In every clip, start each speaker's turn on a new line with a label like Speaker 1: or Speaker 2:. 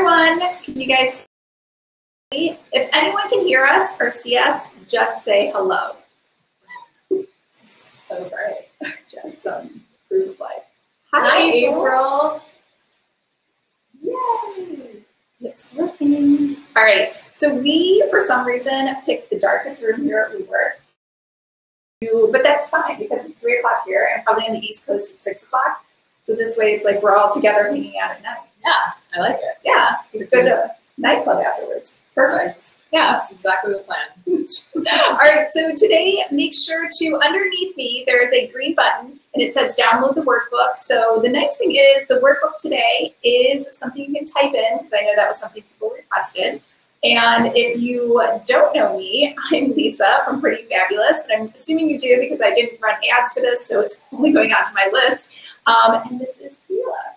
Speaker 1: everyone. Can you guys see? If anyone can hear us or see us, just say hello. This is so great. Just some proof of life. Hi, April. Yay. It's working. All right. So we, for some reason, picked the darkest room here at WeWork. But that's fine because it's 3 o'clock here and probably on the East Coast at 6 o'clock. So this way it's like we're all together hanging out at night.
Speaker 2: Yeah, I like it.
Speaker 1: Yeah, it's a good nightclub afterwards. Perfect. Yeah,
Speaker 2: that's exactly the plan.
Speaker 1: All right, so today, make sure to, underneath me, there is a green button, and it says download the workbook. So the nice thing is the workbook today is something you can type in, because I know that was something people requested. And if you don't know me, I'm Lisa from Pretty Fabulous, and I'm assuming you do because I didn't run ads for this, so it's only going onto my list. And this is Kamila.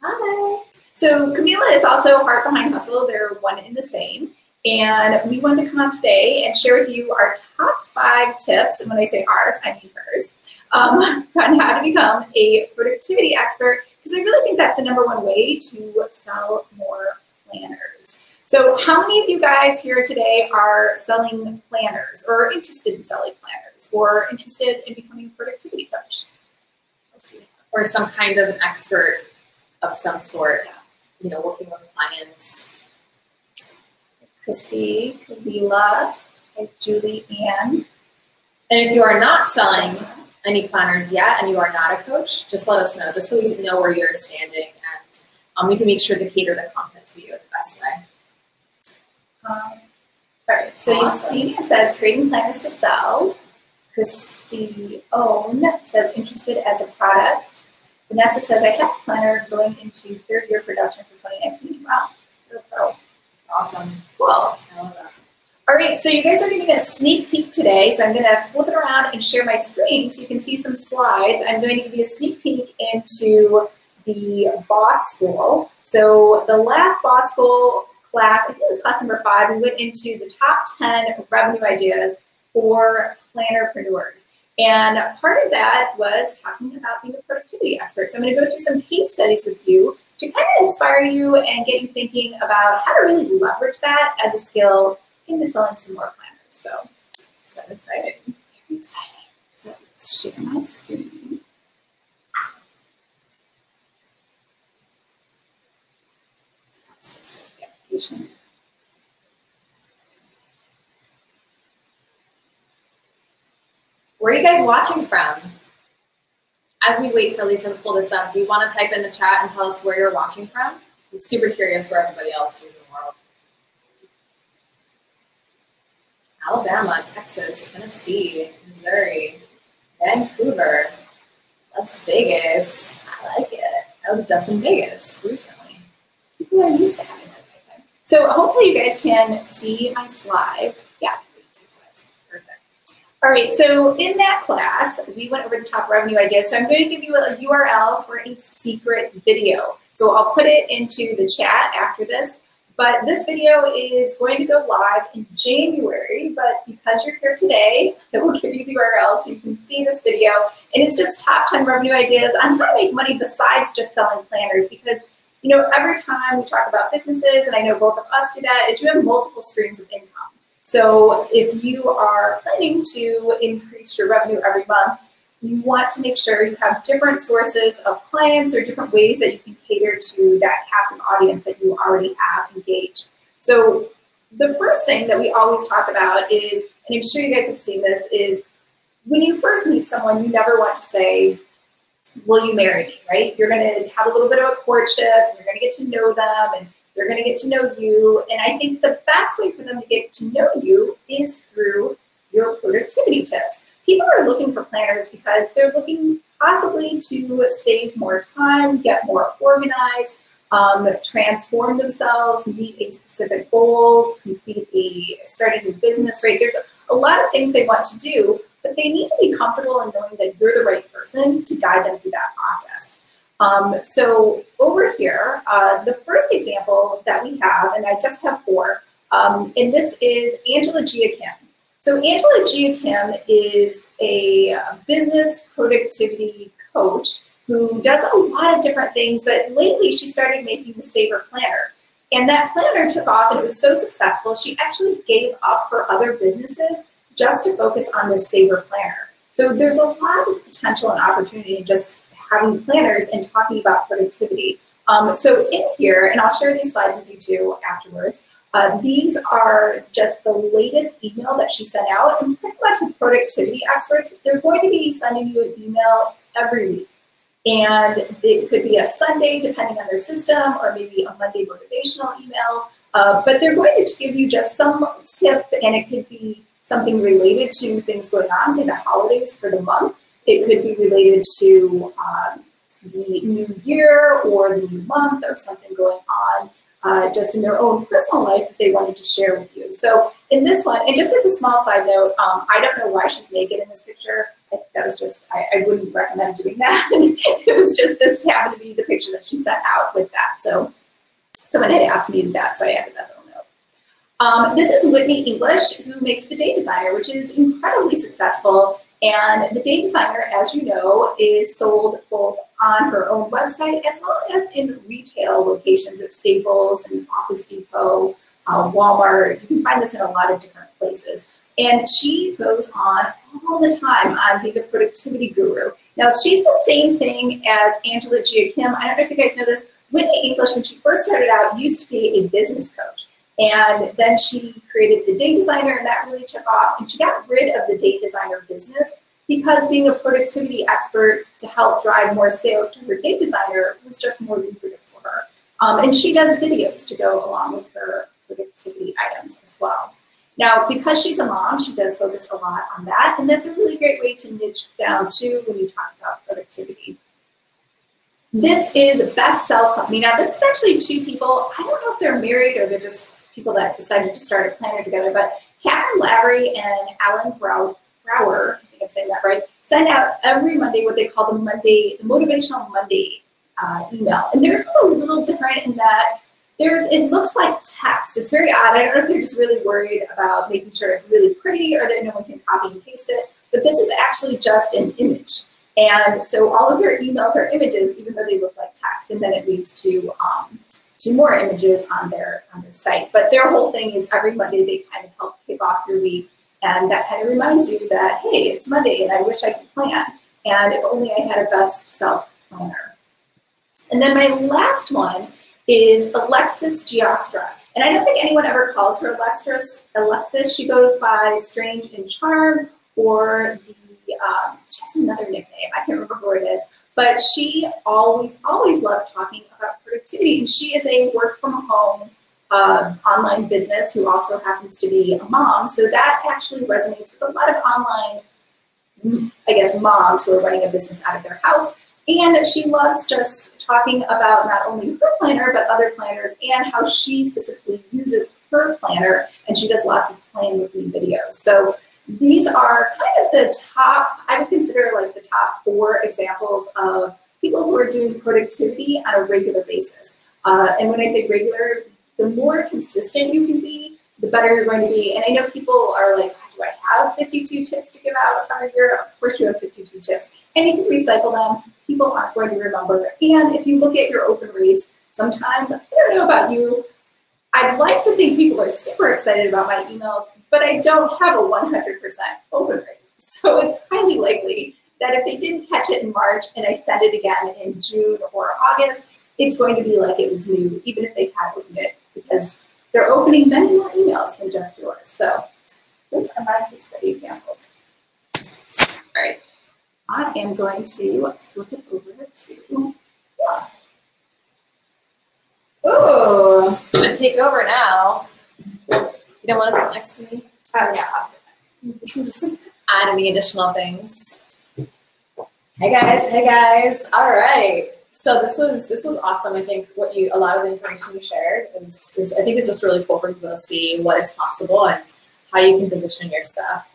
Speaker 1: Hi. So Kamila is also Heart Behind Hustle. They're one and the same. And we wanted to come out today and share with you our top 5 tips, and when I say ours, I mean hers, on how to become a productivity expert, because I really think that's the #1 way to sell more planners. So how many of you guys here today are selling planners or interested in selling planners or interested in becoming a productivity coach?
Speaker 2: Or some kind of expert of some sort, you know, working with clients.
Speaker 1: Christy, Kamila, and Julie Ann.
Speaker 2: And if you are not selling any planners yet and you are not a coach, just let us know, just so we know where you're standing, and we can make sure to cater the content to you in the best way.
Speaker 1: All right, so awesome. You see it says creating planners to sell. Christy Own says interested as a product. Vanessa says I have a planner going into 3rd year production for 2019. Wow, you're a pro.
Speaker 2: Awesome.
Speaker 1: Cool.
Speaker 2: I love that.
Speaker 1: All right, so you guys are getting a sneak peek today. So I'm going to flip it around and share my screen so you can see some slides. I'm going to give you a sneak peek into the Boss School. So the last Boss School class, I think it was class number 5, we went into the top 10 revenue ideas for plannerpreneurs. And part of that was talking about being a productivity expert. So I'm going to go through some case studies with you to kind of inspire you and get you thinking about how to really leverage that as a skill into selling some more planners. So exciting. Very exciting. So let's share my screen. Application.
Speaker 2: Where are you guys watching from? As we wait for Lisa to pull this up, do you want to type in the chat and tell us where you're watching from? I'm super curious where everybody else is in the world. Alabama, Texas, Tennessee, Missouri, Vancouver, Las Vegas. I like it. I was just in Vegas recently.
Speaker 1: People are used to having that time. So hopefully you guys can see my slides. Yeah. All right, so in that class, we went over the top revenue ideas. So I'm going to give you a URL for a secret video. So I'll put it into the chat after this. But this video is going to go live in January. But because you're here today, I will give you the URL so you can see this video. And it's just top 10 revenue ideas on how to make money besides just selling planners. Because, you know, every time we talk about businesses, and I know both of us do that, is you have multiple streams of income. So if you are planning to increase your revenue every month, you want to make sure you have different sources of clients or different ways that you can cater to that captive audience that you already have engaged. So the first thing that we always talk about is, and I'm sure you guys have seen this, is when you first meet someone, you never want to say, will you marry me, right? You're going to have a little bit of a courtship, and you're going to get to know them, and they're going to get to know you. And I think the best way for them to get to know you is through your productivity tips. People are looking for planners because they're looking possibly to save more time, get more organized, transform themselves, meet a specific goal, start a new business, right? There's a lot of things they want to do, but they need to be comfortable in knowing that you're the right person to guide them through that process. So over here, the first example that we have, and I just have 4, and this is Angela Giakim. So Angela Giakim is a business productivity coach who does a lot of different things, but lately she started making the Saver Planner. And that planner took off and it was so successful, she actually gave up her other businesses just to focus on this Saver planner. So there's a lot of potential and opportunity in just having planners and talking about productivity. So in here, and I'll share these slides with you too afterwards, these are just the latest email that she sent out, and pretty much with productivity experts, they're going to be sending you an email every week. And it could be a Sunday, depending on their system, or maybe a Monday motivational email. But they're going to give you just some tip, and it could be something related to things going on, say the holidays for the month. It could be related to the new year or the new month or something going on just in their own personal life that they wanted to share with you. So in this one, and just as a small side note, I don't know why she's naked in this picture. That was just, I wouldn't recommend doing that. It was just, this happened to be the picture that she sent out with that. So someone had asked me that, so I added that little note. This is Whitney English, who makes the Day Designer, which is incredibly successful. And the Day Designer, as you know, is sold both on her own website as well as in retail locations at Staples and Office Depot, Walmart. You can find this in a lot of different places. And she goes on all the time on being a productivity guru. Now, she's the same thing as Angela Gia Kim. I don't know if you guys know this. Whitney English, when she first started out, used to be a business coach. And then she created the Day Designer, and that really took off. And she got rid of the Day Designer business because being a productivity expert to help drive more sales to her Day Designer was just more lucrative for her. And she does videos to go along with her productivity items as well. Now, because she's a mom, she does focus a lot on that, and that's a really great way to niche down too when you talk about productivity. This is Best Self Company. Now, this is actually two people. I don't know if they're married or they're just people that decided to start a planner together, but Catherine Lavery and Alan Brower, I think I'm saying that right, send out every Monday what they call the Motivational Monday email. And theirs is a little different in that it looks like text. It's very odd. I don't know if they're just really worried about making sure it's really pretty or that no one can copy and paste it, but this is actually just an image. And so all of their emails are images, even though they look like text, and then it leads to more images on their site. But their whole thing is every Monday they kind of help kick off your week, and that kind of reminds you that, hey, it's Monday and I wish I could plan, and if only I had a best self planner. And then my last one is Alexis Giostra. And I don't think anyone ever calls her Alexis. She goes by Strange and Charm, or she has another nickname. I can't remember who it is. But she always loves talking about productivity. And she is a work from home online business who also happens to be a mom. So that actually resonates with a lot of online, I guess, moms who are running a business out of their house. And she loves just talking about not only her planner, but other planners and how she specifically uses her planner. And she does lots of plan with me videos. So these are kind of the top, I would consider like the top 4 examples of people who are doing productivity on a regular basis. And when I say regular, the more consistent you can be, the better you're going to be. And I know people are like, do I have 52 tips to give out a year? Of course you have 52 tips. And you can recycle them. People aren't going to remember. And if you look at your open rates, sometimes, I don't know about you, I'd like to think people are super excited about my emails, but I don't have a 100% open rate. So it's highly likely that if they didn't catch it in March and I send it again in June or August, it's going to be like it was new, even if they had opened it, because they're opening many more emails than just yours. So those are my case study examples. All right, I am going to flip it over to,
Speaker 2: Oh, I'm gonna take over now. You don't want to sit next to me?
Speaker 1: oh yeah, I'll sit
Speaker 2: You can just add any additional things. Hey guys. All right. So this was awesome. I think a lot of the information you shared is I think it's just really cool for people to see what is possible and how you can position your stuff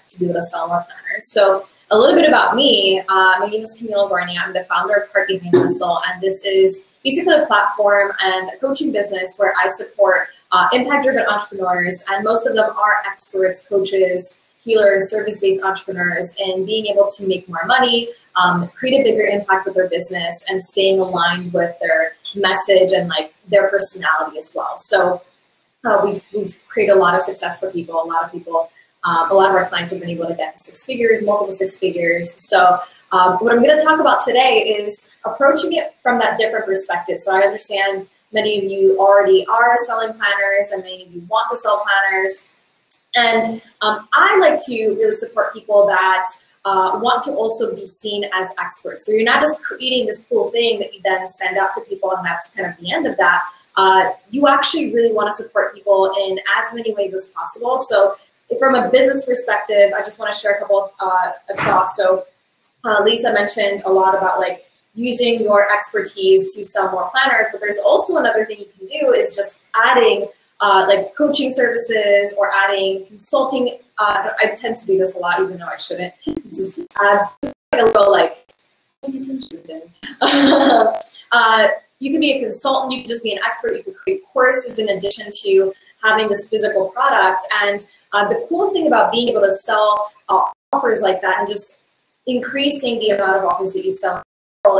Speaker 2: to be able to sell more planners. So a little bit about me. My name is Kamila Gornia I. I'm the founder of Carpe Diem Hustle, and this is basically a platform and a coaching business where I support impact-driven entrepreneurs, and most of them are experts, coaches, healers, service-based entrepreneurs, and being able to make more money, create a bigger impact with their business, and staying aligned with their message and like their personality as well. So we've created a lot of success for people. A lot of our clients have been able to get to 6 figures, multiple 6 figures. So what I'm going to talk about today is approaching it from that different perspective. So I understand many of you already are selling planners and many of you want to sell planners. And I like to really support people that want to also be seen as experts. So you're not just creating this cool thing that you then send out to people and that's kind of the end of that. You actually really want to support people in as many ways as possible. So from a business perspective, I just want to share a couple of thoughts. So Lisa mentioned a lot about like using your expertise to sell more planners, but there's also another thing you can do is just adding like coaching services or adding consulting. I tend to do this a lot, even though I shouldn't. Just add like a little like, you can be a consultant, you can just be an expert, you can create courses in addition to having this physical product. And the cool thing about being able to sell offers like that and just increasing the amount of offers that you sell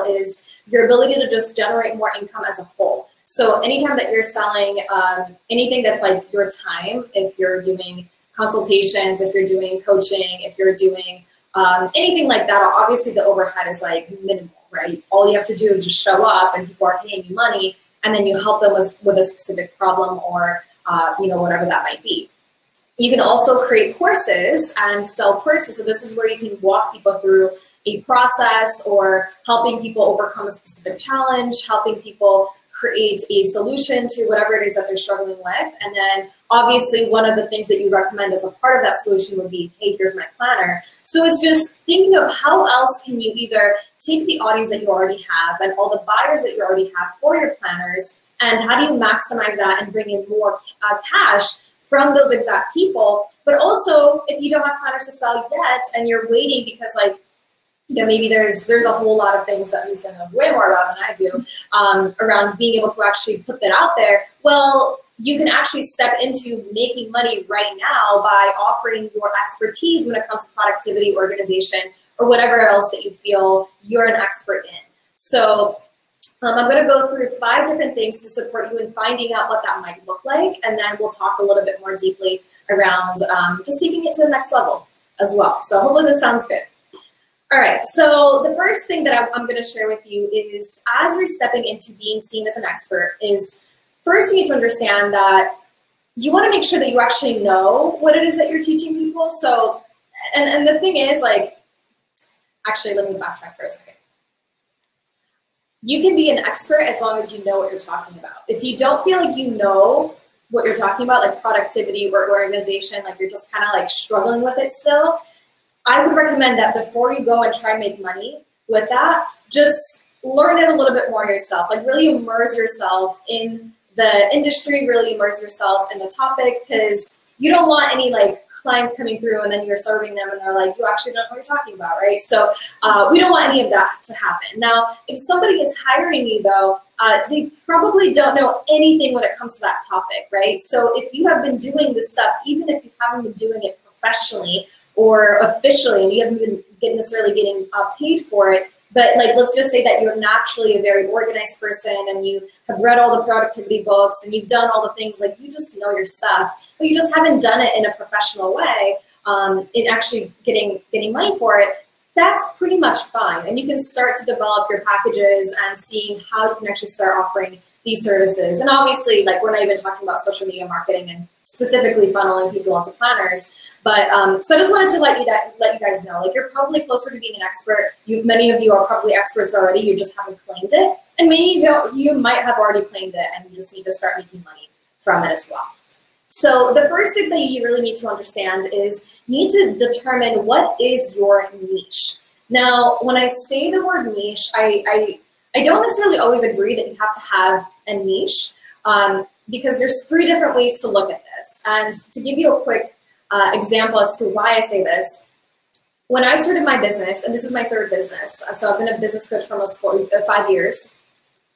Speaker 2: is your ability to just generate more income as a whole. So anytime that you're selling anything that's like your time, if you're doing consultations, if you're doing coaching, if you're doing anything like that, obviously the overhead is like minimal, right? All you have to do is just show up and people are paying you money and then you help them with a specific problem or whatever that might be. You can also create courses and sell courses. So this is where you can walk people through a process or helping people overcome a specific challenge, helping people create a solution to whatever it is that they're struggling with. And then obviously one of the things that you recommend as a part of that solution would be, hey, here's my planner. So it's just thinking of how else can you either take the audience that you already have and all the buyers that you already have for your planners, and how do you maximize that and bring in more cash from those exact people. But also, if you don't have planners to sell yet and you're waiting because like, maybe there's a whole lot of things that Lisa knows way more about than I do around being able to actually put that out there. Well, you can actually step into making money right now by offering your expertise when it comes to productivity, organization, or whatever else that you feel you're an expert in. So I'm going to go through 5 different things to support you in finding out what that might look like, and then we'll talk a little bit more deeply around just taking it to the next level as well. So hopefully this sounds good. All right, so the first thing that I'm going to share with you is, as you're stepping into being seen as an expert, is first you need to understand that you want to make sure that you actually know what it is that you're teaching people. So, and the thing is, like, actually, let me backtrack for a second. You can be an expert as long as you know what you're talking about. If you don't feel like you know what you're talking about, like productivity or organization, like you're just kind of like struggling with it still, I would recommend that before you go and try and make money with that, just learn it a little bit more yourself. Like really immerse yourself in the industry, really immerse yourself in the topic, because you don't want any like clients coming through and then you're serving them and they're like, you actually don't know what you're talking about, right? So we don't want any of that to happen. Now, if somebody is hiring you though, they probably don't know anything when it comes to that topic, right? So if you have been doing this stuff, even if you haven't been doing it professionally or officially, and you haven't been necessarily getting paid for it, but like, let's just say that you're naturally a very organized person and you have read all the productivity books and you've done all the things, like you just know your stuff, but you just haven't done it in a professional way, in actually getting money for it, that's pretty much fine. And you can start to develop your packages and seeing how you can actually start offering these services. And obviously, like, we're not even talking about social media marketing and specifically funneling people into planners. But so I just wanted to let you guys know, like, you're probably closer to being an expert. Many of you are probably experts already. You just haven't claimed it, and many of you might have already claimed it, and you just need to start making money from it as well. So the first thing that you really need to understand is you need to determine what is your niche. Now, when I say the word niche, I don't necessarily always agree that you have to have a niche, because there's 3 different ways to look at this. And to give you a quick example as to why I say this, when I started my business, and this is my 3rd business, so I've been a business coach for almost 5 years.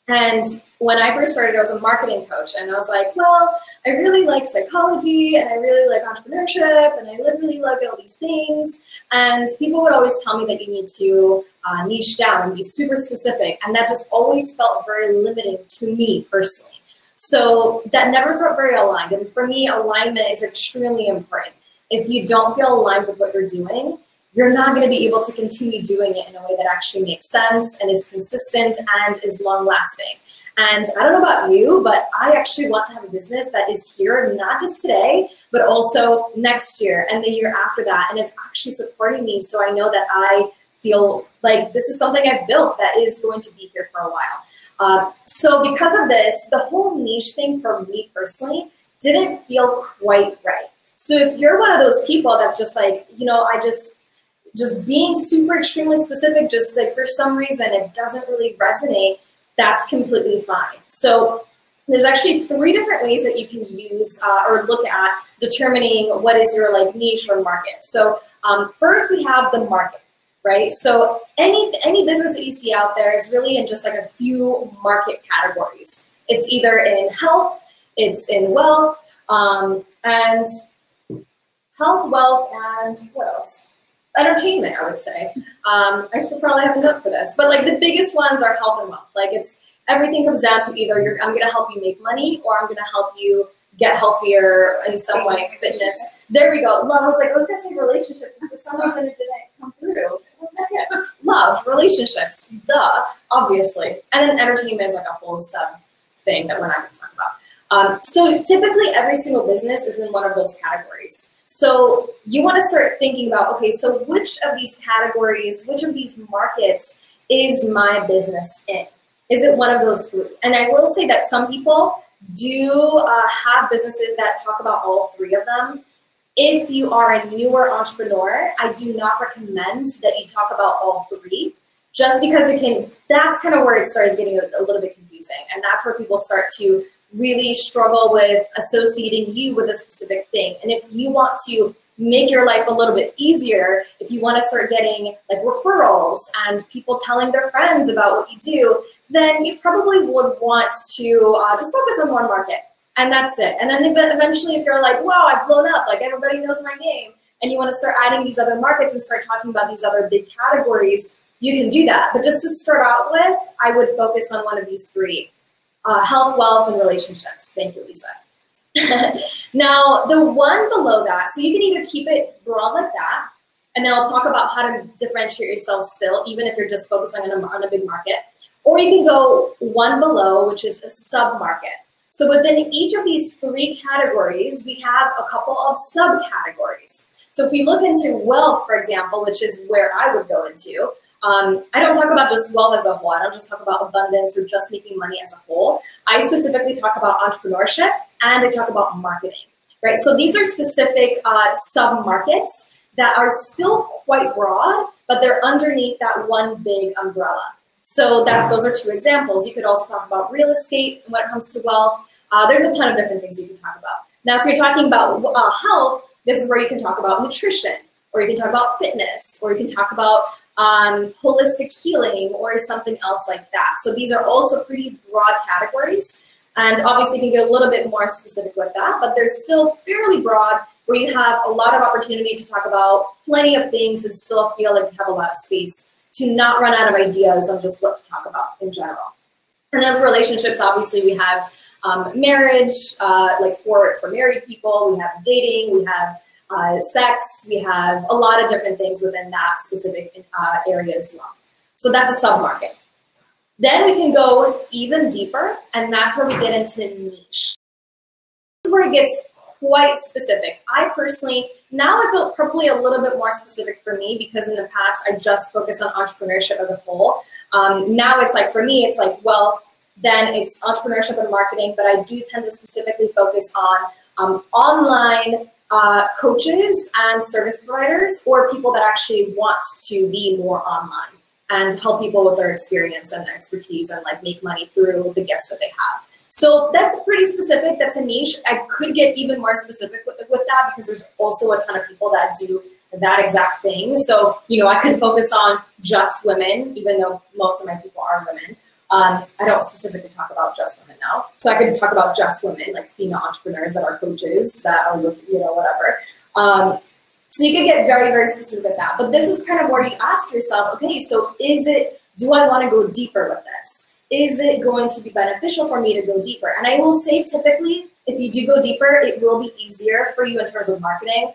Speaker 2: And when I first started, I was a marketing coach, and I was like, well, I really like psychology, and I really like entrepreneurship, and I really like all these things. And people would always tell me that you need to niche down and be super specific, and that just always felt very limiting to me personally. So that never felt very aligned. And for me, alignment is extremely important. If you don't feel aligned with what you're doing, you're not going to be able to continue doing it in a way that actually makes sense and is consistent and is long lasting. And I don't know about you, but I actually want to have a business that is here, not just today, but also next year and the year after that, and is actually supporting me, so I know that I feel like this is something I've built that is going to be here for a while. So because of this, the whole niche thing for me personally didn't feel quite right. So if you're one of those people that's just like, you know, I just being super extremely specific, just like for some reason it doesn't really resonate, that's completely fine. So there's actually 3 different ways that you can use or look at determining what is your like niche or market. So first we have the market, right? So any business that you see out there is really in just like a few market categories. It's either in health, it's in wealth, and what else? Entertainment, I would say. I should probably have a note for this, but like the biggest ones are health and wealth. Like it's everything comes down to either I'm going to help you make money, or I'm going to help you get healthier in some way. Fitness. There we go. Love. I was going to say relationships, and for some reason it didn't come through. Love, relationships, duh, obviously. And then entertainment is like a whole sub thing that we're not going to talk about. So typically every single business is in one of those categories. So you want to start thinking about, okay, so which of these categories, which of these markets is my business in? Is it one of those 3? And I will say that some people do have businesses that talk about all 3 of them. If you are a newer entrepreneur, I do not recommend that you talk about all 3, just because that's kind of where it starts getting a little bit confusing. And that's where people start to really struggle with associating you with a specific thing. And if you want to make your life a little bit easier, if you want to start getting like referrals and people telling their friends about what you do, then you probably would want to just focus on one market. And that's it. And then eventually if you're like, wow, I've blown up, like everybody knows my name, and you want to start adding these other markets and start talking about these other big categories, you can do that. But just to start out with, I would focus on one of these 3. Health, wealth, and relationships. Thank you, Lisa. Now, the one below that, so you can either keep it broad like that, and then I'll talk about how to differentiate yourself still, even if you're just focusing on a big market, or you can go one below, which is a sub-market. So within each of these 3 categories, we have a couple of subcategories. So if we look into wealth, for example, which is where I would go into, I don't talk about just wealth as a whole. I don't just talk about abundance or just making money as a whole. I specifically talk about entrepreneurship, and I talk about marketing, right? So these are specific sub-markets that are still quite broad, but they're underneath that one big umbrella. So those are 2 examples. You could also talk about real estate when it comes to wealth. There's a ton of different things you can talk about. Now, if you're talking about health, this is where you can talk about nutrition, or you can talk about fitness, or you can talk about holistic healing, or something else like that. So these are also pretty broad categories, and obviously you can get a little bit more specific with that, but they're still fairly broad, where you have a lot of opportunity to talk about plenty of things and still feel like you have a lot of space to not run out of ideas on just what to talk about in general. And then relationships, obviously we have marriage, like for married people, we have dating, we have sex, we have a lot of different things within that specific area as well. So that's a sub-market. Then we can go even deeper, and that's where we get into niche. This is where it gets quite specific. I personally, now it's probably a little bit more specific for me, because in the past I just focused on entrepreneurship as a whole. Now it's like, for me, it's like wealth, then it's entrepreneurship and marketing, but I do tend to specifically focus on online coaches and service providers, or people that actually want to be more online and help people with their experience and their expertise and like make money through the gifts that they have. So that's pretty specific. That's a niche. I could get even more specific with that, because there's also a ton of people that do that exact thing. So, you know, I could focus on just women, even though most of my people are women. I don't specifically talk about just women now. So I could talk about just women, like female entrepreneurs that are coaches, that are, whatever. So you can get very, very specific with that. But this is kind of where you ask yourself, okay, so do I want to go deeper with this? Is it going to be beneficial for me to go deeper? And I will say, typically, if you do go deeper, it will be easier for you in terms of marketing,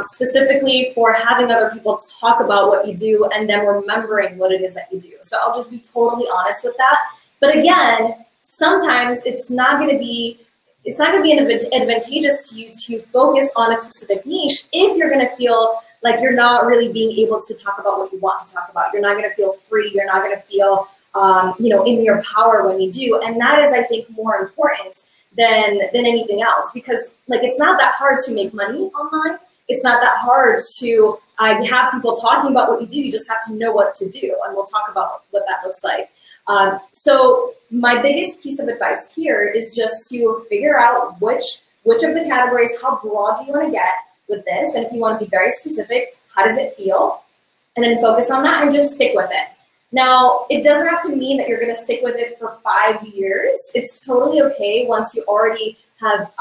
Speaker 2: specifically for having other people talk about what you do and then remembering what it is that you do. So I'll just be totally honest with that. But again, sometimes it's not going to be advantageous to you to focus on a specific niche if you're going to feel like you're not really being able to talk about what you want to talk about. You're not going to feel free. You're not going to feel, in your power when you do. And that is, I think, more important than anything else, because like, it's not that hard to make money online. It's not that hard to have people talking about what you do. You just have to know what to do. And we'll talk about what that looks like. So my biggest piece of advice here is just to figure out which of the categories, how broad do you want to get with this? And if you want to be very specific, how does it feel? And then focus on that and just stick with it. Now, it doesn't have to mean that you're going to stick with it for 5 years. It's totally okay once you already have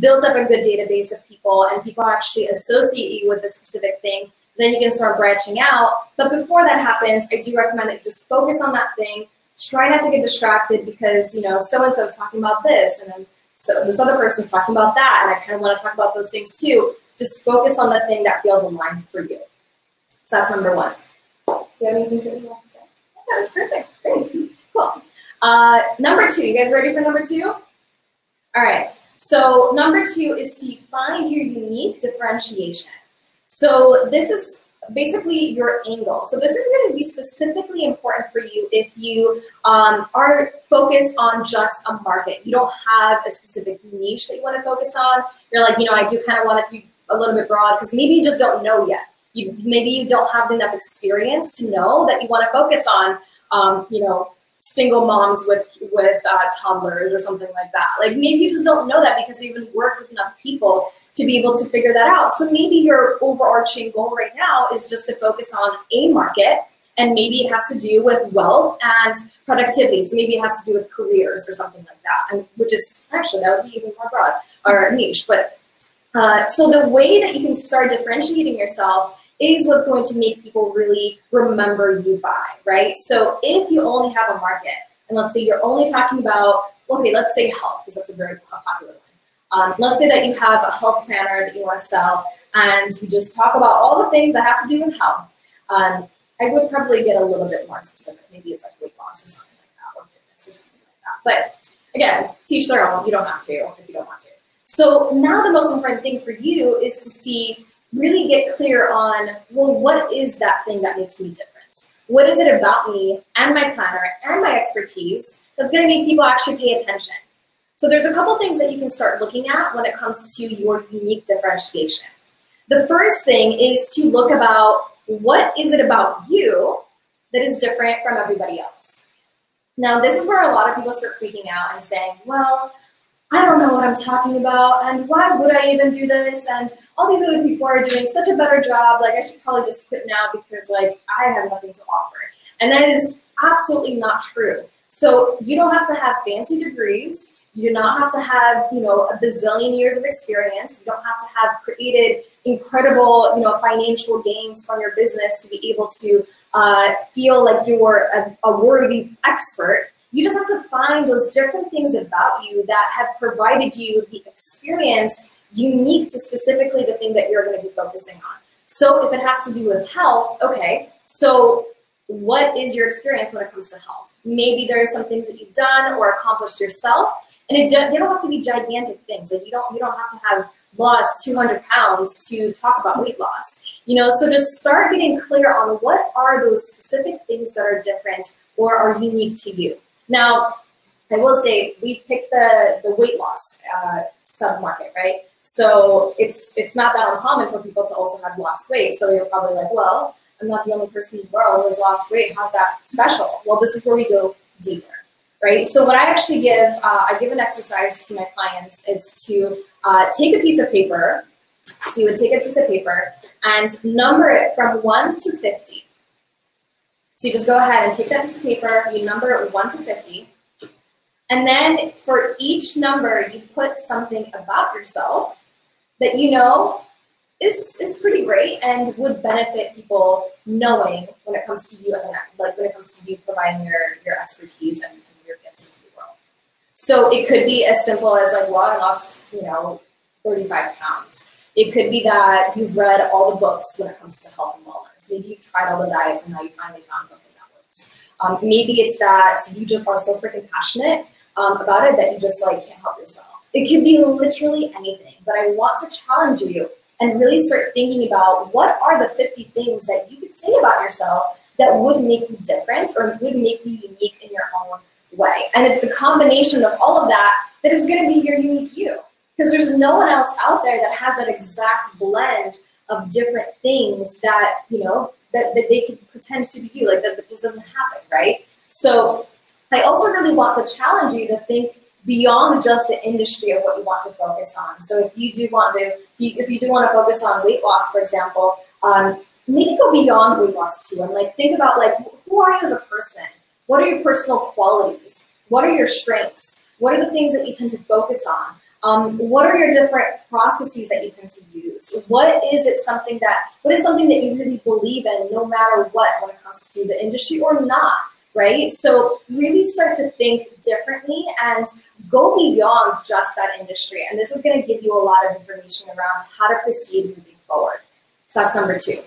Speaker 2: built up a good database of people and people actually associate you with a specific thing. Then you can start branching out. But before that happens, I do recommend that you just focus on that thing. Try not to get distracted because, so-and-so is talking about this, and then so this other person's talking about that, and I kind of want to talk about those things too. Just focus on the thing that feels aligned for you. So that's number one. Do you have anything that you want to say? That was perfect. Great. Cool. Number two. You guys ready for number two? All right. So number two is to find your unique differentiation. So this is basically your angle. So this is going to be specifically important for you if you are focused on just a market. You don't have a specific niche that you want to focus on. You're like, I do kind of want it to be a little bit broad because maybe you just don't know yet. Maybe you don't have enough experience to know that you want to focus on, single moms with toddlers or something like that. Like maybe you just don't know that because you even work with enough people to be able to figure that out. So maybe your overarching goal right now is just to focus on a market, and maybe it has to do with wealth and productivity. So maybe it has to do with careers or something like that, and which is actually, that would be even more broad or niche. But so the way that you can start differentiating yourself is what's going to make people really remember you by, right? So if you only have a market, and let's say you're only talking about, okay, let's say health, because that's a very popular one. Let's say that you have a health planner that you want to sell, and you just talk about all the things that have to do with health. I would probably get a little bit more specific. Maybe it's like weight loss or something like that, or fitness or something like that. But again, teach their own. You don't have to if you don't want to. So now the most important thing for you is to really get clear on, well, what is that thing that makes me different? What is it about me and my planner and my expertise that's going to make people actually pay attention? So there's a couple things that you can start looking at when it comes to your unique differentiation. The first thing is to look about what is it about you that is different from everybody else. Now, this is where a lot of people start freaking out and saying, well, I don't know what I'm talking about, and why would I even do this? And all these other people are doing such a better job. Like, I should probably just quit now because, like, I have nothing to offer. And that is absolutely not true. So you don't have to have fancy degrees. You do not have to have, a bazillion years of experience. You don't have to have created incredible, financial gains from your business to be able to feel like you're a worthy expert. You just have to find those different things about you that have provided you the experience unique to specifically the thing that you're going to be focusing on. So if it has to do with health, okay, so what is your experience when it comes to health? Maybe there's some things that you've done or accomplished yourself, and they don't have to be gigantic things. Like you don't have to have lost 200 pounds to talk about weight loss. So just start getting clear on what are those specific things that are different or are unique to you. Now, I will say we picked the weight loss sub-market, right? So it's not that uncommon for people to also have lost weight. So you're probably like, well, I'm not the only person in the world who has lost weight. How's that special? Well, this is where we go deeper, right? So what I actually give, I give an exercise to my clients. It's to take a piece of paper. So you would take a piece of paper and number it from 1 to 50. So you just go ahead and take that piece of paper, you number it 1 to 50, and then for each number, you put something about yourself that you know is pretty great and would benefit people knowing when it comes to you as when it comes to you providing your expertise and your gifts into the world. So it could be as simple as like, well, I lost, 35 pounds. It could be that you've read all the books when it comes to health and wellness. Maybe you've tried all the diets and now you finally found something that works. Maybe it's that you just are so freaking passionate about it that you just like can't help yourself. It could be literally anything, but I want to challenge you and really start thinking about what are the 50 things that you could say about yourself that would make you different or would make you unique in your own way. And it's the combination of all of that that is going to be your unique you. Because there's no one else out there that has that exact blend of different things that, that they could pretend to be you. Like that just doesn't happen, right? So I also really want to challenge you to think beyond just the industry of what you want to focus on. So if you do want to focus on weight loss, for example, maybe go beyond weight loss too, and like think about like who are you as a person? What are your personal qualities? What are your strengths? What are the things that you tend to focus on? What are your different processes that you tend to use? What is something that you really believe in no matter what when it comes to the industry or not, right? So really start to think differently and go beyond just that industry. And this is going to give you a lot of information around how to proceed moving forward. So that's number 2.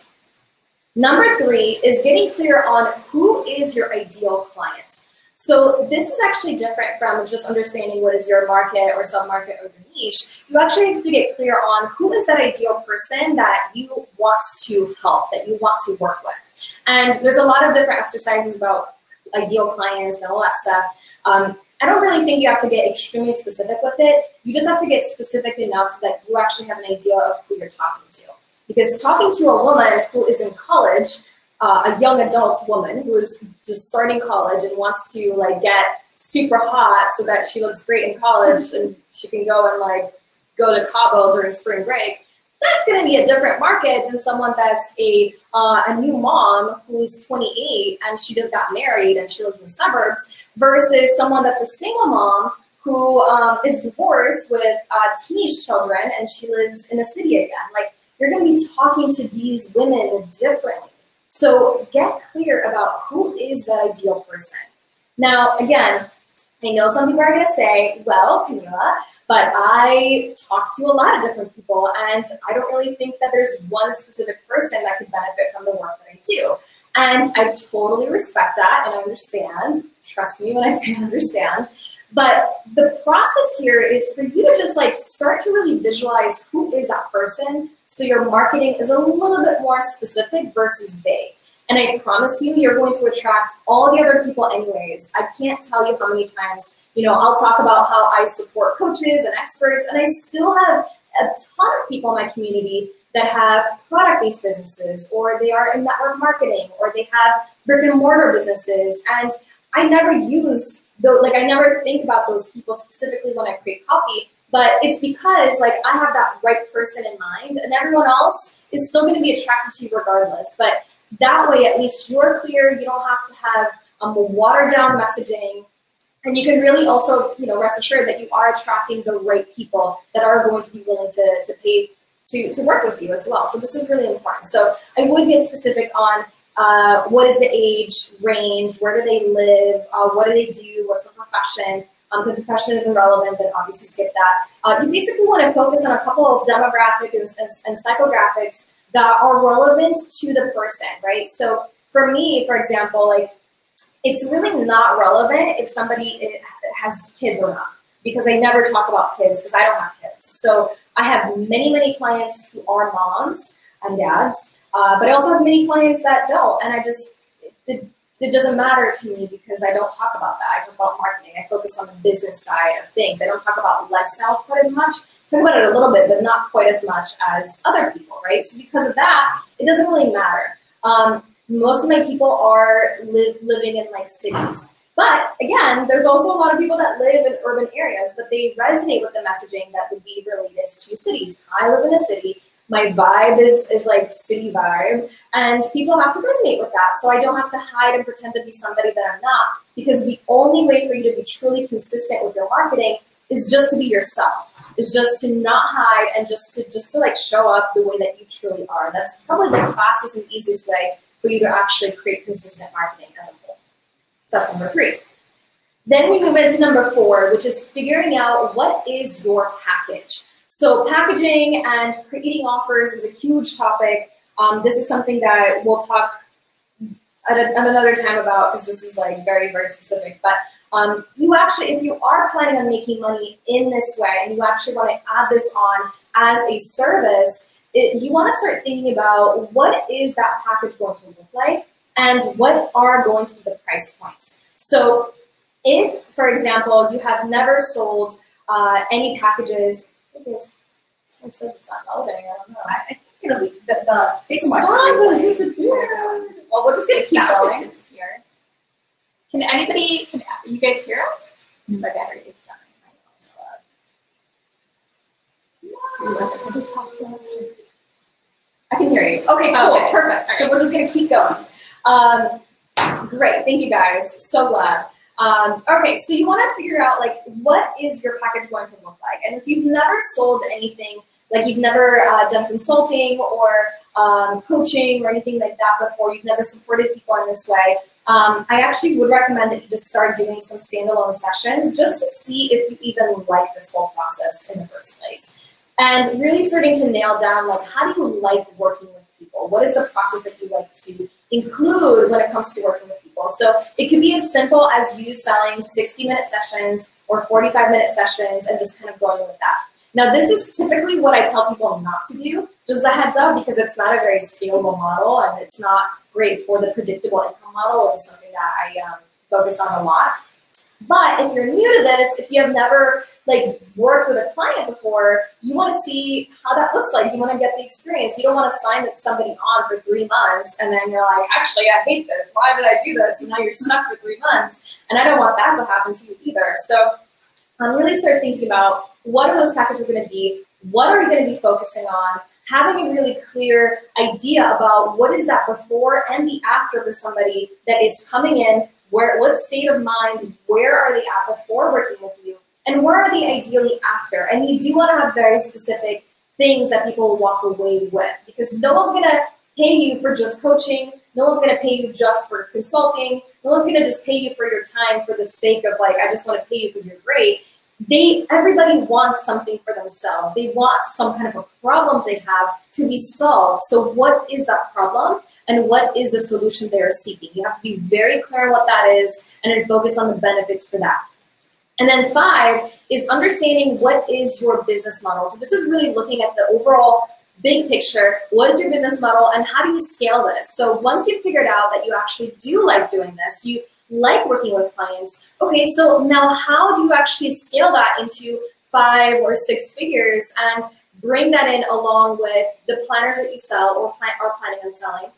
Speaker 2: Number 3 is getting clear on who is your ideal client. So this is actually different from just understanding what is your market or sub-market or your niche. You actually have to get clear on who is that ideal person that you want to help, that you want to work with. And there's a lot of different exercises about ideal clients and all that stuff. I don't really think you have to get extremely specific with it. You just have to get specific enough so that you actually have an idea of who you're talking to. Because talking to a woman who is in college, a young adult woman who is just starting college and wants to like get super hot so that she looks great in college and she can go and like go to Cabo during spring break, that's going to be a different market than someone that's a new mom who's 28 and she just got married and she lives in the suburbs versus someone that's a single mom who is divorced with teenage children and she lives in a city again. Like you're going to be talking to these women differently. So get clear about who is that ideal person. Now, again, I know some people are going to say, well, Kamila, but I talk to a lot of different people and I don't really think that there's one specific person that could benefit from the work that I do. And I totally respect that and understand. Trust me when I say understand. But the process here is for you to just like start to really visualize who is that person so your marketing is a little bit more specific versus vague. And I promise you, you're going to attract all the other people anyways. I can't tell you how many times, I'll talk about how I support coaches and experts, and I still have a ton of people in my community that have product-based businesses, or they are in network marketing, or they have brick and mortar businesses. And I never I never think about those people specifically when I create copy, but it's because like I have that right person in mind and everyone else is still going to be attracted to you regardless. But that way, at least you're clear. You don't have to have watered down messaging. And you can really also, rest assured that you are attracting the right people that are going to be willing to pay to work with you as well. So this is really important. So I would get specific on what is the age range, where do they live, what do they do, what's the profession. If the profession isn't relevant, then obviously skip that. You basically want to focus on a couple of demographic and psychographics that are relevant to the person, right? So for me, for example, like it's really not relevant if somebody has kids or not, because I never talk about kids because I don't have kids. So I have many, many clients who are moms and dads, but I also have many clients that don't, and it doesn't matter to me because I don't talk about that. I talk about marketing. I focus on the business side of things. I don't talk about lifestyle quite as much. I talk about it a little bit, but not quite as much as other people, right? So because of that, it doesn't really matter. Most of my people are living in like cities. But again, there's also a lot of people that live in urban areas, but they resonate with the messaging that would be related to cities. I live in a city. My vibe is like city vibe, and people have to resonate with that. So I don't have to hide and pretend to be somebody that I'm not, because the only way for you to be truly consistent with your marketing is just to be yourself. Is just to not hide and just to like show up the way that you truly are. That's probably the fastest and easiest way for you to actually create consistent marketing as a whole. So that's number 3. Then we move into number 4, which is figuring out what is your package. So packaging and creating offers is a huge topic. This is something that we'll talk at another time about, because this is like very, very specific. But you actually, if you are planning on making money in this way, and you actually want to add this on as a service, you want to start thinking about what is that package going to look like, and what are going to be the price points. So if, for example, you have never sold any packages, it says it's not loading, I don't know.
Speaker 1: I think it'll be the
Speaker 2: sound has disappeared. Well, we're just going to keep going.
Speaker 1: Can you guys hear us? My battery is dying. I can hear you. Okay, cool,
Speaker 2: okay.
Speaker 1: Perfect.
Speaker 2: Right. So we're just going to keep going. Great, thank you guys. So glad. Okay, so you want to figure out like what is your package going to look like, and if you've never sold anything, like you've never done consulting or coaching or anything like that before, you've never supported people in this way, I actually would recommend that you just start doing some standalone sessions just to see if you even like this whole process in the first place, and really starting to nail down like how do you like working with people? What is the process that you like to include when it comes to working with people? So it could be as simple as you selling 60-minute sessions or 45-minute sessions and just kind of going with that. Now, this is typically what I tell people not to do, just a heads up, because it's not a very scalable model and it's not great for the predictable income model, which is something that I focus on a lot. But if you're new to this, if you have never like worked with a client before, you want to see how that looks like. You want to get the experience. You don't want to sign somebody on for 3 months and then you're like, actually, I hate this. Why did I do this? And now you're stuck for 3 months. And I don't want that to happen to you either. So really start thinking about what are those packages going to be? What are you going to be focusing on? Having a really clear idea about what is that before and the after for somebody that is coming in, what state of mind, where are they at before working with you? And where are they ideally after? And you do want to have very specific things that people will walk away with, because no one's going to pay you for just coaching. No one's going to pay you just for consulting. No one's going to just pay you for your time for the sake of like, I just want to pay you because you're great. Everybody wants something for themselves. They want some kind of a problem they have to be solved. So what is that problem? And what is the solution they are seeking? You have to be very clear on what that is and then focus on the benefits for that. And then 5 is understanding what is your business model. So this is really looking at the overall big picture. What is your business model and how do you scale this? So once you've figured out that you actually do like doing this, you like working with clients, okay, so now how do you actually scale that into 5 or 6 figures and bring that in along with the planners that you sell or are planning on selling?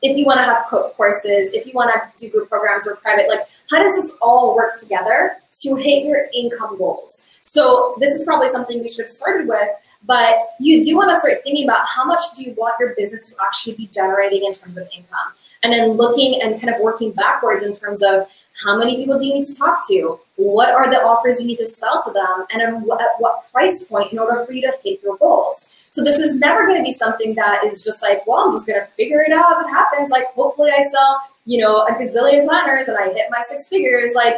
Speaker 2: If you want to have courses, if you want to do group programs or private, like how does this all work together to hit your income goals? So this is probably something you should have started with, but you do want to start thinking about how much do you want your business to actually be generating in terms of income? And then looking and kind of working backwards in terms of how many people do you need to talk to? What are the offers you need to sell to them? And at what price point in order for you to hit your goals? So this is never going to be something that is just like, well, I'm just going to figure it out as it happens. Like, hopefully I sell, a gazillion planners and I hit my 6 figures. Like,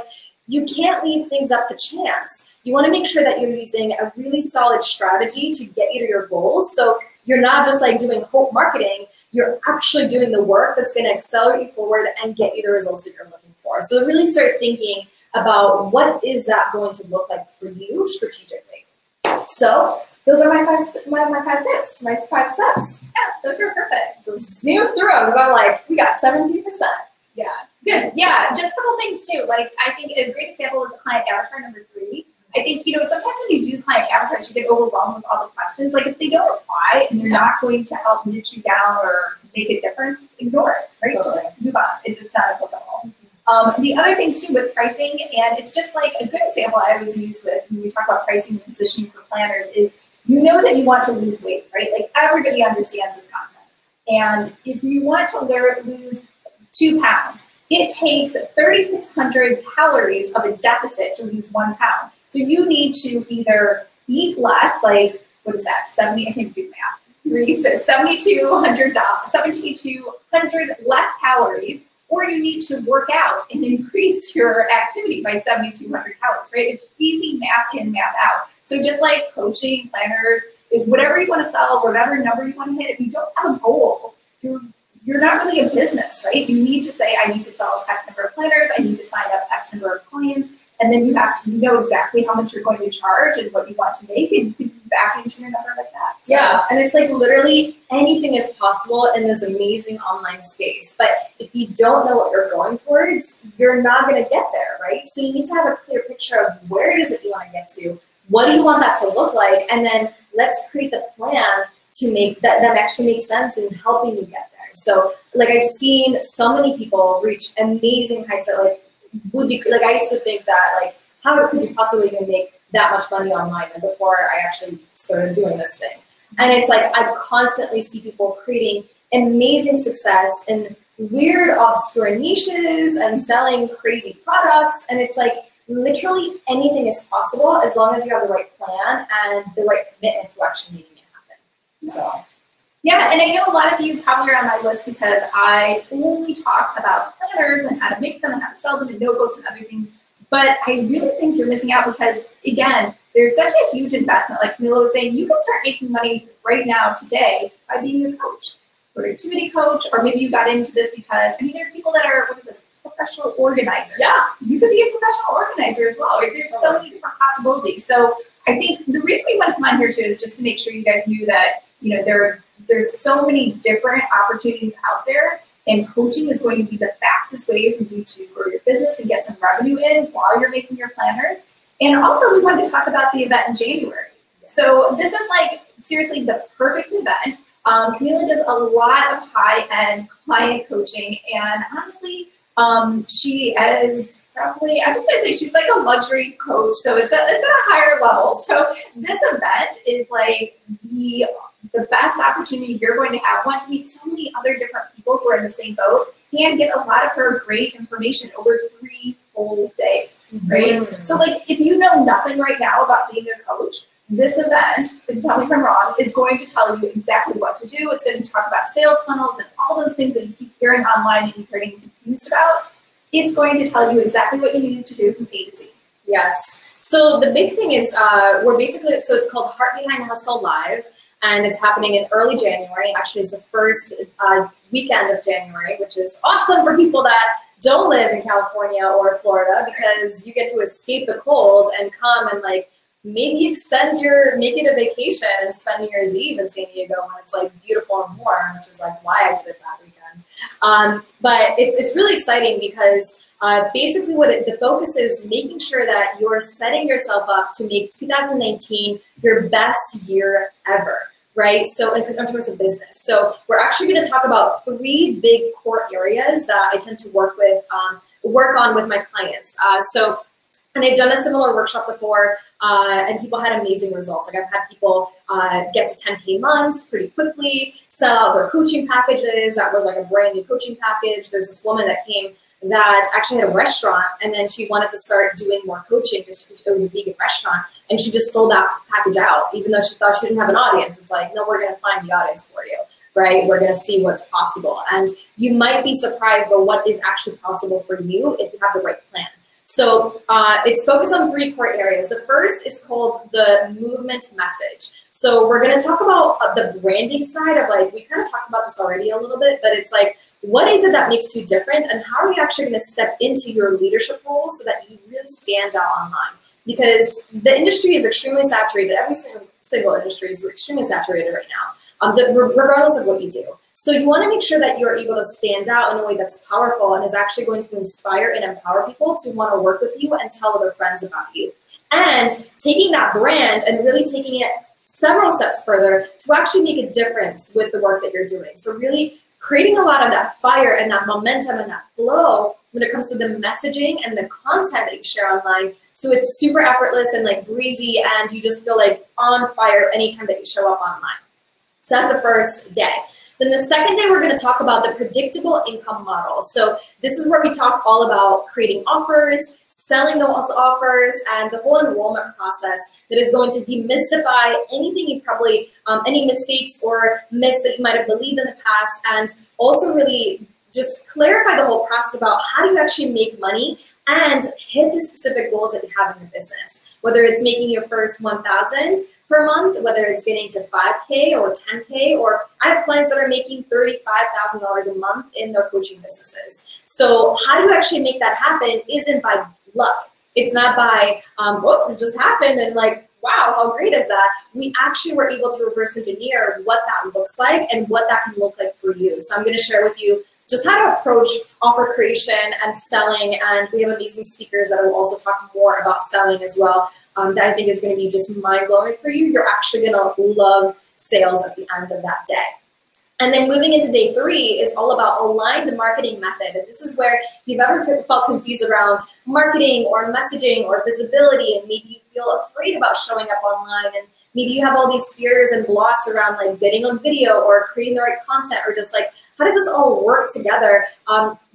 Speaker 2: you can't leave things up to chance. You want to make sure that you're using a really solid strategy to get you to your goals. So you're not just like doing hope marketing. You're actually doing the work that's going to accelerate you forward and get you the results that you're looking for. So really start thinking about what is that going to look like for you strategically. So those are my 5 tips, my 5 steps.
Speaker 1: Yeah, those are perfect.
Speaker 2: Just zoom through them because I'm like, we got 17%.
Speaker 1: Yeah, good. Yeah, just a couple things too. Like, I think a great example is the client avatar number 3. I think, sometimes when you do client avatars, you get overwhelmed with all the questions. Like, if they don't apply and they're not going to help niche you down or make a difference, ignore it, right?
Speaker 2: Totally.
Speaker 1: Just move on. It's just not applicable. The other thing too with pricing, and it's just like a good example I always use with when we talk about pricing and positioning for planners, is you know that you want to lose weight, right? Like everybody understands this concept. And if you want to lose 2 pounds, it takes 3,600 calories of a deficit to lose 1 pound. So you need to either eat less, like, what is that, 70, I can't do math, 7,200 less calories, or you need to work out and increase your activity by 7,200 calories, right? It's easy math in, math out. So just like coaching, planners, whatever you want to sell, whatever number you want to hit, if you don't have a goal, you're not really a business, right? You need to say, I need to sell X number of planners, I need to sign up X number of clients, and then you have to know exactly how much you're going to charge and what you want to make, and you can back into your number like that. So.
Speaker 2: Yeah, and it's like literally anything is possible in this amazing online space. But if you don't know what you're going towards, you're not going to get there, right? So you need to have a clear picture of where it is that you want to get to, what do you want that to look like, and then let's create the plan to make that actually makes sense in helping you get there. So like I've seen so many people reach amazing heights that like would be like, I used to think that like, how could you possibly even make that much money online and before I actually started doing this thing. And it's like, I constantly see people creating amazing success in weird obscure niches and selling crazy products. And it's like, literally anything is possible as long as you have the right plan and the right commitment to actually making it happen. So.
Speaker 1: Yeah, and I know a lot of you probably are on my list because I only talk about planners and how to make them and how to sell them and notebooks and other things. But I really think you're missing out because, again, there's such a huge investment. Like Kamila was saying, you can start making money right now, today, by being a coach, productivity coach, or maybe you got into this because, I mean, there's people that are, what is this, professional organizers.
Speaker 2: Yeah.
Speaker 1: You could be a professional organizer as well. There's so many different possibilities. So I think the reason we want to come on here too is just to make sure you guys knew that, you know, there's so many different opportunities out there, and coaching is going to be the fastest way for you to grow your business and get some revenue in while you're making your planners. And also we wanted to talk about the event in January. So this is like seriously the perfect event. Kamila does a lot of high-end client coaching, and honestly, she is probably, I'm just gonna say she's like a luxury coach, so it's at a higher level. So this event is like the best opportunity you're going to have. Want to meet so many other different people who are in the same boat and get a lot of her great information over 3 whole days, right? Mm-hmm. So like if you know nothing right now about being a coach, this event, and tell me if I'm wrong, is going to tell you exactly what to do. It's going to talk about sales funnels and all those things that you keep hearing online and you're getting confused about. It's going to tell you exactly what you need to do from A to Z.
Speaker 2: Yes. So the big thing is we're basically, so it's called Heart Behind Hustle Live, and it's happening in early January. Actually, it's the first weekend of January, which is awesome for people that don't live in California or Florida, because you get to escape the cold and come and like maybe make it a vacation and spend New Year's Eve in San Diego when it's like beautiful and warm, which is like why I did it that weekend. But it's really exciting because basically the focus is making sure that you're setting yourself up to make 2019 your best year ever, right? So in terms of business. So we're actually going to talk about 3 big core areas that I tend to work on with my clients. And they've done a similar workshop before, and people had amazing results. Like I've had people get to 10K months pretty quickly, sell out their coaching packages. That was like a brand new coaching package. There's this woman that came that actually had a restaurant, and then she wanted to start doing more coaching because it was a vegan restaurant, and she just sold that package out, even though she thought she didn't have an audience. It's like, no, we're going to find the audience for you, right? We're going to see what's possible. And you might be surprised by what is actually possible for you if you have the right plan. So it's focused on 3 core areas. The first is called the movement message. So we're going to talk about the branding side of like, we kind of talked about this already a little bit, but it's like, what is it that makes you different, and how are you actually going to step into your leadership role so that you really stand out online? Because the industry is extremely saturated. Every single industry is extremely saturated right now, regardless of what you do. So you want to make sure that you're able to stand out in a way that's powerful and is actually going to inspire and empower people to want to work with you and tell other friends about you. And taking that brand and really taking it several steps further to actually make a difference with the work that you're doing. So really creating a lot of that fire and that momentum and that flow when it comes to the messaging and the content that you share online So it's super effortless and like breezy, and you just feel like on fire anytime that you show up online. So that's the first day. Then the second day, we're going to talk about the predictable income model. So this is where we talk all about creating offers, selling those offers, and the whole enrollment process that is going to demystify anything you probably, any mistakes or myths that you might have believed in the past, and also really just clarify the whole process about how do you actually make money and hit the specific goals that you have in your business. Whether it's making your first 1,000 per month, whether it's getting to 5K or 10K, or I have clients that are making $35,000 a month in their coaching businesses. So how do you actually make that happen isn't by luck. It's not by, oh, it just happened and like, wow, how great is that? We actually were able to reverse engineer what that looks like and what that can look like for you. So I'm going to share with you just how to approach offer creation and selling. And we have amazing speakers that will also talk more about selling as well. That I think is going to be just mind-blowing for you. You're actually going to love sales at the end of that day. And then moving into day 3 is all about aligned marketing method. And this is where if you've ever felt confused around marketing or messaging or visibility, and maybe you feel afraid about showing up online, and maybe you have all these fears and blocks around like getting on video or creating the right content, or just like, how does this all work together?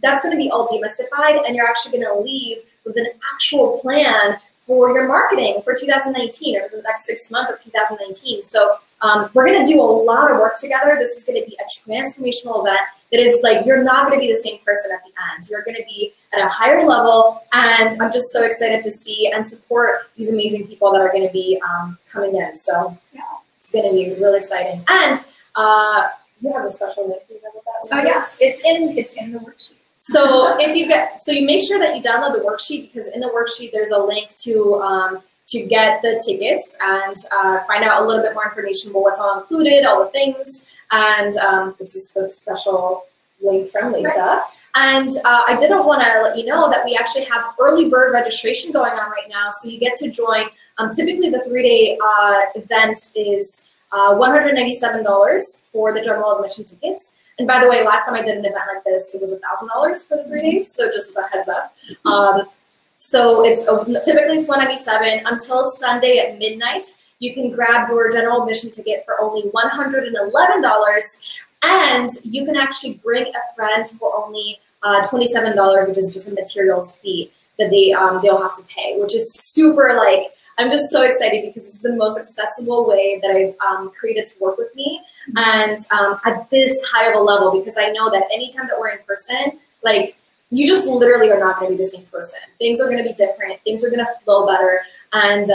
Speaker 2: That's going to be all demystified, and you're actually going to leave with an actual plan for your marketing for 2019 or for the next 6 months of 2019. So we're going to do a lot of work together. This is going to be a transformational event that is like, you're not going to be the same person at the end. You're going to be at a higher level, and I'm just so excited to see and support these amazing people that are going to be coming in. So yeah, it's going to be really exciting. And you have a special link. Do you know what that is?
Speaker 1: Oh yes, it's in the worksheet.
Speaker 2: So if you you make sure that you download the worksheet, because in the worksheet there's a link to get the tickets and find out a little bit more information about what's all included, all the things. And this is the special link from Lisa. And I did want to let you know that we actually have early bird registration going on right now. So you get to join. Typically the 3-day event is $197 for the general admission tickets. And by the way, last time I did an event like this, it was $1,000 for the 3 days. So just as a heads up. So it's typically it's $197 until Sunday at midnight. You can grab your general admission ticket for only $111, and you can actually bring a friend for only $27, which is just a materials fee that they'll have to pay, which is super like. I'm just so excited because this is the most accessible way that I've created to work with me, and at this high of a level, because I know that anytime that we're in person, like you just literally are not going to be the same person. Things are going to be different. Things are going to flow better, and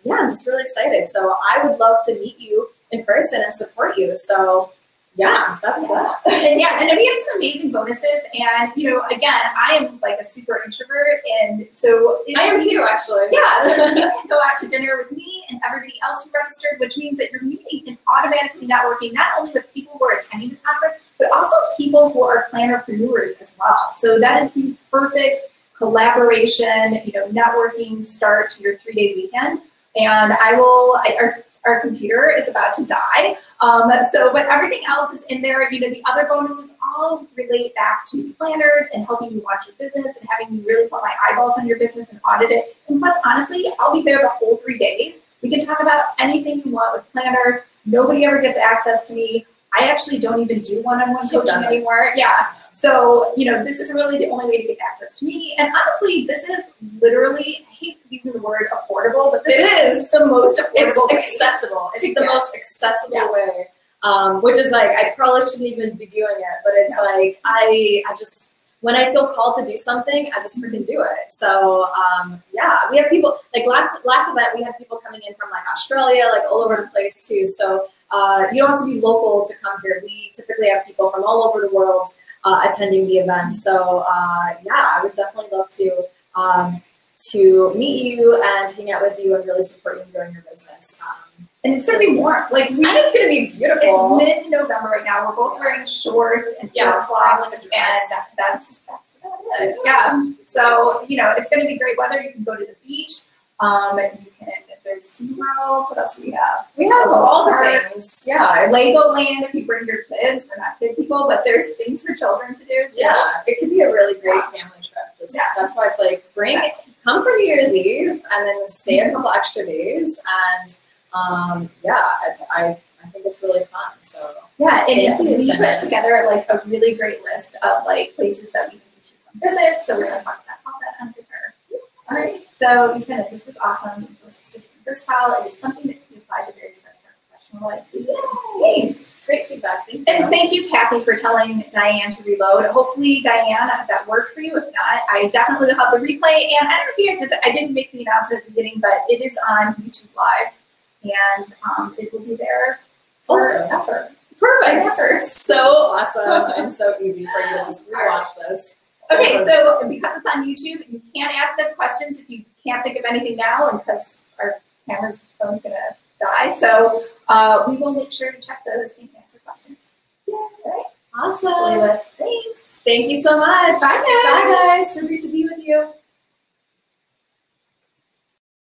Speaker 2: yeah, I'm just really excited. So I would love to meet you in person and support you. So yeah, that's that.
Speaker 1: And yeah, and we have some amazing bonuses. And you know, again, I am like a super introvert, and so
Speaker 2: I am too, actually.
Speaker 1: Yeah, so you can go out to dinner with me and everybody else who registered, which means that you're meeting and automatically networking not only with people who are attending the conference, but also people who are plannerpreneurs as well. So that is the perfect collaboration, you know, networking start to your 3-day weekend. And our computer is about to die. But everything else is in there. You know, the other bonuses all relate back to planners and helping you launch your business and having you really put my eyeballs on your business and audit it. And plus, honestly, I'll be there the whole 3 days. We can talk about anything you want with planners. Nobody ever gets access to me. I actually don't even do one-on-one coaching anymore. Yeah. So, you know, this is really the only way to get access to me. And honestly, this is literally, I hate using the word affordable, but this is the most affordable way.
Speaker 2: It's accessible. It's the most accessible way. Which is like, I probably shouldn't even be doing it, but it's like, I just, when I feel called to do something, I just freaking do it. So yeah, we have people, like last event, we had people coming in from like Australia, like all over the place too. So you don't have to be local to come here. We typically have people from all over the world attending the event. So yeah, I would definitely love to meet you and hang out with you and really support you in growing your business.
Speaker 1: And it's going to be warm. Like,
Speaker 2: and it's going to be beautiful.
Speaker 1: It's mid-November right now. We're both wearing shorts and flip-flops, and that's about it. Yeah. So, you know, it's going to be great weather. You can go to the beach. There's SeaWorld. What else do we have?
Speaker 2: We have all the things. Yeah.
Speaker 1: Legoland if you bring your kids. We're not kid people, but there's things for children to do too.
Speaker 2: Yeah. It could be a really great family trip. trip. That's why it's like, come for New Year's Eve and then stay a couple extra days. And yeah, I think it's really fun. So
Speaker 1: yeah, and we put together like a really great list of like places that we think you should come visit. So we're going to talk about all that on dinner. All right. So you said that this was awesome. It was specific and versatile. It is something that can be applied to various parts of our professional lives. Thanks.
Speaker 2: Great feedback. Thank you.
Speaker 1: And thank you, Kathy, for telling Diane to reload. Hopefully, Diane, that worked for you. If not, I definitely will have the replay. And I don't know if you guys did that. I didn't make the announcement at the beginning, but it is on YouTube Live. And it will be there forever.
Speaker 2: Perfect. So awesome and so easy for you to just rewatch this.
Speaker 1: Okay, so because it's on YouTube, you can't ask us questions if you can't think of anything now, and because our phone's going to die. So we will make sure to check those and answer questions. Yeah, all right.
Speaker 2: Awesome.
Speaker 1: Thanks.
Speaker 2: Thank you so much.
Speaker 1: Bye, guys.
Speaker 2: Bye, guys. So great to be with you.